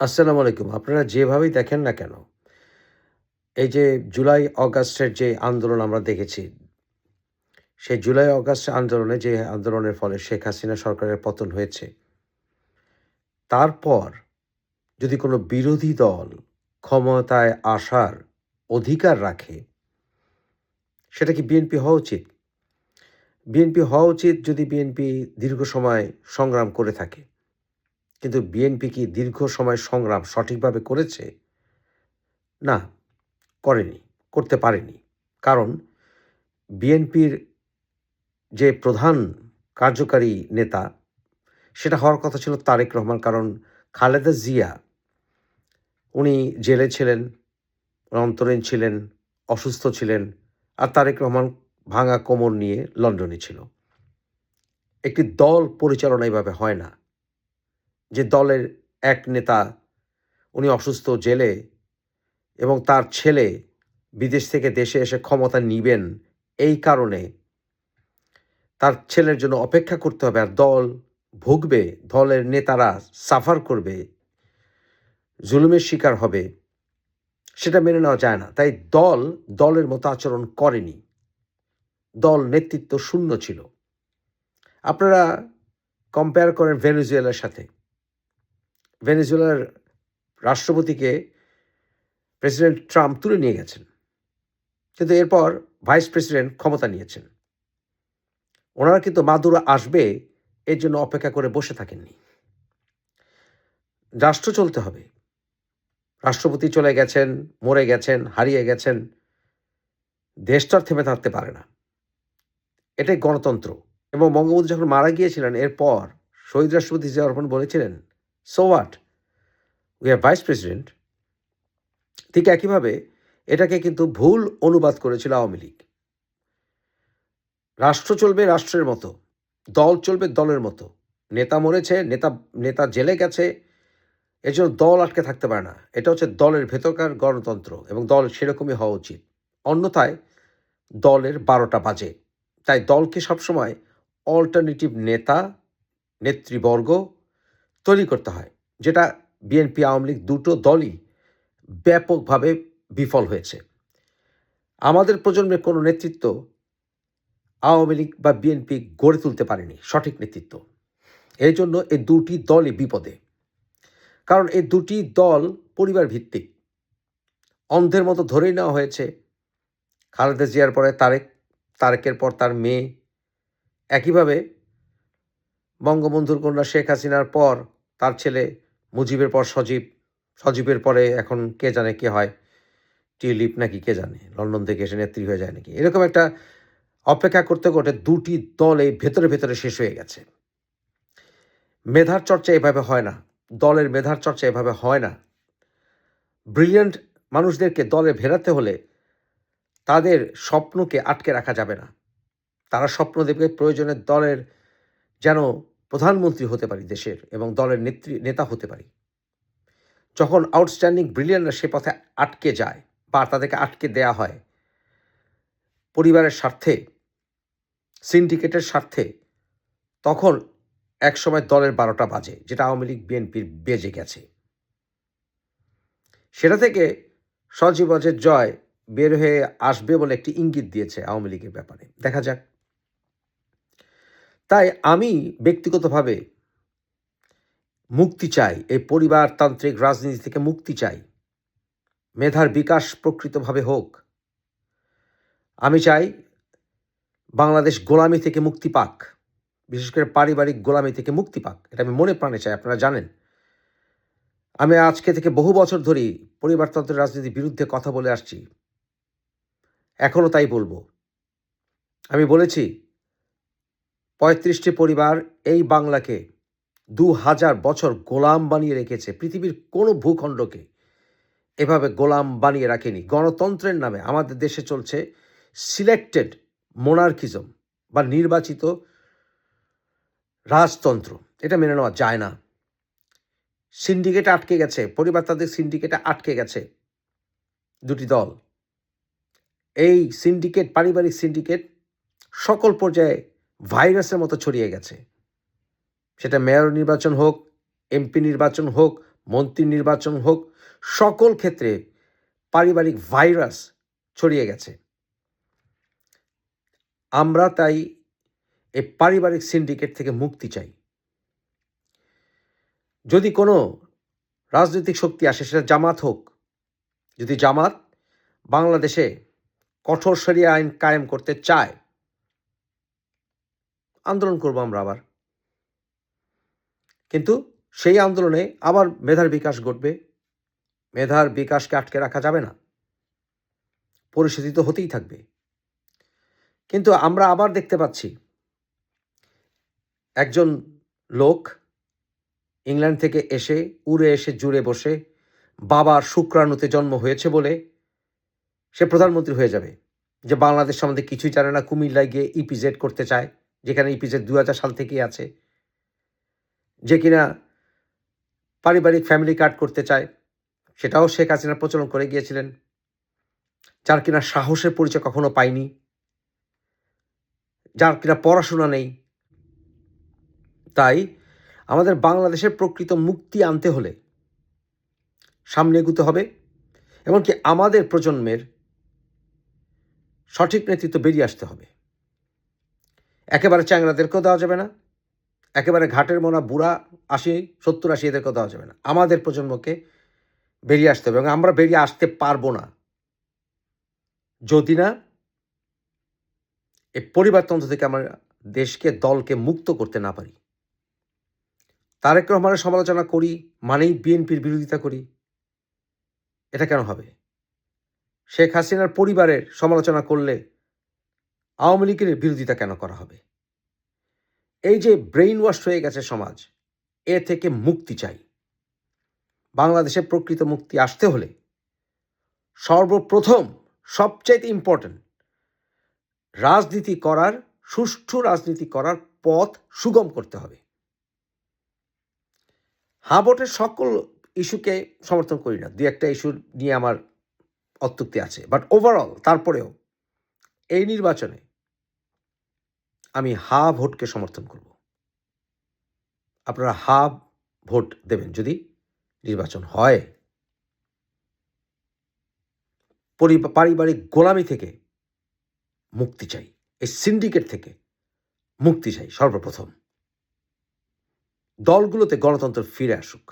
আসসালামু আলাইকুম। আপনারা যেভাবেই দেখেন না কেন, এই যে জুলাই অগাস্টের যে আন্দোলন আমরা দেখেছি, সেই জুলাই অগাস্ট আন্দোলনে যে আন্দোলনের ফলে শেখ হাসিনা সরকারের পতন হয়েছে। তারপর যদি কোনো বিরোধী দল ক্ষমতায় আসার অধিকার রাখে, সেটা কি বিএনপি হওয়া উচিত? বিএনপি হওয়া উচিত যদি বিএনপি দীর্ঘ সময় সংগ্রাম করে থাকে। কিন্তু বিএনপি কি দীর্ঘ সময় সংগ্রাম সঠিকভাবে করেছে? না, করেনি, করতে পারেনি। কারণ বিএনপির যে প্রধান কার্যকারী নেতা, সেটা হওয়ার কথা ছিল তারেক রহমান। কারণ খালেদা জিয়া উনি জেলে ছিলেন, অন্তরীণ ছিলেন, অসুস্থ ছিলেন। আর তারেক রহমান ভাঙা কোমর নিয়ে লন্ডনে ছিল। একটি দল পরিচালনা এভাবে হয় না। যে দলের এক নেতা উনি অসুস্থ, জেলে, এবং তার ছেলে বিদেশ থেকে দেশে এসে ক্ষমতা নিবেন, এই কারণে তার ছেলের জন্য অপেক্ষা করতে হবে। আর দল ভুগবে, দলের নেতারা সাফার করবে, জুলুমের শিকার হবে, সেটা মেনে নেওয়া যায় না। তাই দল দলের মতো আচরণ করেনি। দল নেতৃত্ব শূন্য ছিল। আপনারা কম্পেয়ার করেন ভেনেজুয়েলার সাথে। ভেনেজুয়েলার রাষ্ট্রপতিকে প্রেসিডেন্ট ট্রাম্প তুলে নিয়ে গেছেন। কিন্তু এরপর ভাইস প্রেসিডেন্ট ক্ষমতা নিয়েছেন। ওনারা কিন্তু মাদুরো আসবে এর জন্য অপেক্ষা করে বসে থাকেননি। রাষ্ট্র চলতে হবে। রাষ্ট্রপতি চলে গেছেন, মরে গেছেন, হারিয়ে গেছেন। দেশ তো আর থেমে থাকতে পারে না। এটাই গণতন্ত্র। এবং বঙ্গবন্ধু যখন মারা গিয়েছিলেন, এরপর শহীদ রাষ্ট্রপতি জিয়াউর রহমান বলেছিলেন, "so what? We have vice president." ঠিক একইভাবে এটাকে কিন্তু ভুল অনুবাদ করেছিল আওয়ামী লীগ। রাষ্ট্র চলবে রাষ্ট্রের মতো, দল চলবে দলের মতো। নেতা মরেছে, নেতা নেতা জেলে গেছে, এজন্য দল আটকে থাকতে পারে না। এটা হচ্ছে দলের ভেতরকার গণতন্ত্র এবং দল সেরকমই হওয়া উচিত। অন্যথায় দলের ১২টা বাজে। তাই দলকে সবসময় অল্টারনেটিভ নেতা, নেতৃবর্গ তৈরি করতে হয়। যেটা বিএনপি, আওয়ামী লীগ দুটো দলই ব্যাপকভাবে বিফল হয়েছে। আমাদের প্রজন্মের কোনো নেতৃত্ব আওয়ামী লীগ বা বিএনপি গড়ে তুলতে পারেনি, সঠিক নেতৃত্ব। এই জন্য এই দুটি দলই বিপদে। কারণ এই দুটি দল পরিবার ভিত্তিক। অন্ধের মতো ধরেই নেওয়া হয়েছে খালেদা জিয়ার পরে তারেক, তারেকের পর তার মেয়ে। একইভাবে বঙ্গবন্ধুর কন্যা শেখ হাসিনার পর তার ছেলে, মুজিবের পর সজীব, সজীবের পরে এখন কে জানে কে হয়, টিউলিপ নাকি কে জানে, লন্ডন থেকে এসে নেত্রী হয়ে যায় নাকি। এরকম একটা অপেক্ষা করতে করতে দুটি দল এই ভেতরে ভেতরে শেষ হয়ে গেছে। মেধার চর্চা এভাবে হয় না। দলের মেধার চর্চা এভাবে হয় না। ব্রিলিয়ান্ট মানুষদেরকে দলে ভেড়াতে হলে তাদের স্বপ্নকে আটকে রাখা যাবে না। তারা স্বপ্ন দেখবে প্রয়োজনে দলের যেন প্রধানমন্ত্রী হতে পারি দেশের, এবং দলের নেতা হতে পারি। যখন আউটস্ট্যান্ডিং ব্রিলিয়ান্টরা সে পথে আটকে যায় বা তাদেরকে আটকে দেয়া হয় পরিবারের স্বার্থে, সিন্ডিকেটের স্বার্থে, তখন একসময় দলের ১২টা বাজে, যেটা আওয়ামী লীগ বিএনপির বেজে গেছে। সেটা থেকে সজীবজের জয় বের হয়ে আসবে বলে একটি ইঙ্গিত দিয়েছে আওয়ামী লীগের ব্যাপারে। দেখা যাক। তাই আমি ব্যক্তিগতভাবে মুক্তি চাই, এই পরিবারতান্ত্রিক রাজনীতি থেকে মুক্তি চাই। মেধার বিকাশ প্রকৃতভাবে হোক। আমি চাই বাংলাদেশ গোলামি থেকে মুক্তি পাক, বিশেষ করে পারিবারিক গোলামি থেকে মুক্তি পাক। এটা আমি মনে প্রাণে চাই, আপনারা জানেন। আমি আজকে থেকে বহু বছর ধরেই পরিবারতন্ত্রের রাজনীতির বিরুদ্ধে কথা বলে আসছি, এখনও তাই বলবো। আমি বলেছি ৩৫টি পরিবার এই বাংলাকে ২০০০ বছর গোলাম বানিয়ে রেখেছে। পৃথিবীর কোনো ভূখণ্ডকে এভাবে গোলাম বানিয়ে রাখেনি। গণতন্ত্রের নামে আমাদের দেশে চলছে সিলেক্টেড মোনার্কিজম বা নির্বাচিত রাজতন্ত্র। এটা মেনে নেওয়া যায় না। সিন্ডিকেটে আটকে গেছে, পরিবার তাদের সিন্ডিকেটে আটকে গেছে দুটি দল। এই সিন্ডিকেট, পারিবারিক সিন্ডিকেট সকল পর্যায়ে ভাইরাসের মতো ছড়িয়ে গেছে। সেটা মেয়র নির্বাচন হোক, এমপি নির্বাচন হোক, মন্ত্রী নির্বাচন হোক, সকল ক্ষেত্রে পারিবারিক ভাইরাস ছড়িয়ে গেছে। আমরা তাই এই পারিবারিক সিন্ডিকেট থেকে মুক্তি চাই। যদি কোনো রাজনৈতিক শক্তি আসে, সেটা জামাত হোক, যদি জামাত বাংলাদেশে কঠোর শরিয়া আইন কায়েম করতে চায়, আন্দোলন করব আমরা আবার। কিন্তু সেই আন্দোলনে আবার মেধার বিকাশ ঘটবে। মেধার বিকাশকে আটকে রাখা যাবে না, পরিস্থিতি তো হতেই থাকবে। কিন্তু আমরা আবার দেখতে পাচ্ছি একজন লোক ইংল্যান্ড থেকে এসে উড়ে এসে জুড়ে বসে বাবার শুক্রাণুতে জন্ম হয়েছে বলে সে প্রধানমন্ত্রী হয়ে যাবে, যে বাংলাদেশ সম্বন্ধে কিছুই জানে না, কুমিল্লায় গিয়ে ইপিজেড করতে চায়, যেখানে ইপিজেড 2000 সাল থেকেই আছে, যে কিনা পারিবারিক ফ্যামিলি কার্ড করতে চায়, সেটাও শেখ হাসিনা প্রচলন করে গিয়েছিলেন, যার কিনা সাহসের পরিচয় কখনো পায়নি, যার কিনা পড়াশোনা নেই। তাই আমাদের বাংলাদেশের প্রকৃত মুক্তি আনতে হলে সামনে এগুতে হবে, এমনকি আমাদের প্রজন্মের সঠিক নেতৃত্ব বেরিয়ে আসতে হবে। একেবারে চ্যাংরাদেরকেও দেওয়া যাবে না, একেবারে ঘাটের মোনা বুড়া 70-80 এদেরকেও দেওয়া যাবে না। আমাদের প্রজন্মকে বেরিয়ে আসতে হবে, এবং আমরা বেরিয়ে আসতে পারবো না যদি না এই পরিবারতন্ত্র থেকে আমরা দেশকে, দলকে মুক্ত করতে না পারি। তারেক রহমানের সমালোচনা করি মানেই বিএনপির বিরোধিতা করি, এটা কেন হবে? শেখ হাসিনার পরিবারের সমালোচনা করলে আওয়ামী লীগের বিরোধিতা কেন করা হবে? এই যে ব্রেইন ওয়াশ হয়ে গেছে সমাজ, এ থেকে মুক্তি চাই। বাংলাদেশে প্রকৃত মুক্তি আসতে হলে সর্বপ্রথম, সবচেয়ে ইম্পর্টেন্ট, রাজনীতি করার, সুষ্ঠু রাজনীতি করার পথ সুগম করতে হবে। হাবটের সকল ইস্যুকে সমর্থন করি না, 2-1টা ইস্যু নিয়ে আমার অত্যুক্তি আছে, বাট ওভারঅল তারপরেও এই নির্বাচনে আমি হা ভোটকে সমর্থন করব। আপনারা হা ভোট দেবেন যদি নির্বাচন হয়। পারিবারিক গোলামি থেকে মুক্তি চাই, এই সিন্ডিকেট থেকে মুক্তি চাই। সর্বপ্রথম দলগুলোতে গণতন্ত্র ফিরে আসুক।